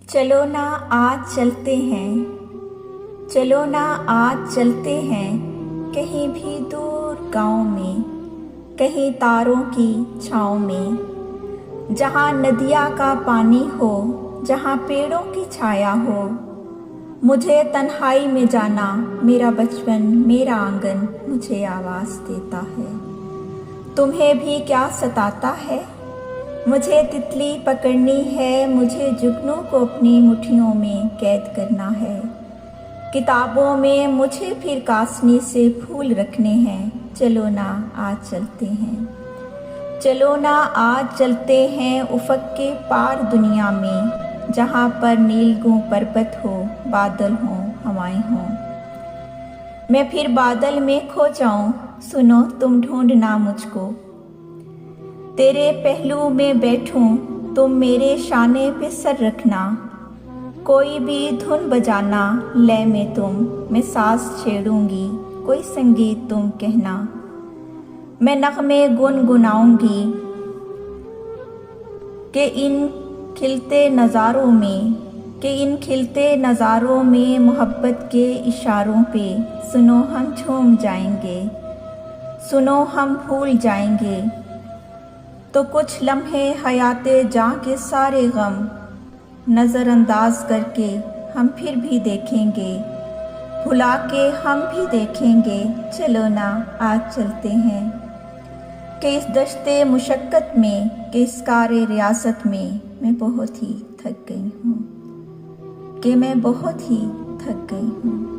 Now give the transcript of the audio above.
चलो ना आज चलते हैं, चलो ना आज चलते हैं कहीं भी दूर गाँव में, कहीं तारों की छाँव में, जहाँ नदिया का पानी हो, जहाँ पेड़ों की छाया हो। मुझे तन्हाई में जाना, मेरा बचपन मेरा आंगन मुझे आवाज़ देता है। तुम्हें भी क्या सताता है? मुझे तितली पकड़नी है, मुझे जुगनू को अपनी मुट्ठियों में कैद करना है। किताबों में मुझे फिर कासनी से फूल रखने हैं। चलो ना आज चलते हैं, चलो ना आज चलते हैं उफ़क़ के पार दुनिया में, जहाँ पर नीलगू पर्वत हो, बादल हों, हवाएं हों। मैं फिर बादल में खो जाऊं, सुनो तुम ढूंढना मुझको। तेरे पहलू में बैठूं, तुम मेरे शाने पे सर रखना। कोई भी धुन बजाना, लय में तुम, मैं साज छेड़ूंगी, कोई संगीत तुम कहना। मैं नग़मे गुनगुनाऊंगी कि इन खिलते नज़ारों में, मोहब्बत के इशारों पे सुनो हम झूम जाएंगे, सुनो हम भूल जाएंगे। तो कुछ लम्हे हयाते जां के सारे गम नज़रअंदाज करके हम फिर भी देखेंगे, भुला के हम भी देखेंगे। चलो ना आज चलते हैं कि इस दश्ते मुशक्क़त में, कि इस कारे रियासत में मैं बहुत ही थक गई हूँ, कि मैं बहुत ही थक गई हूँ।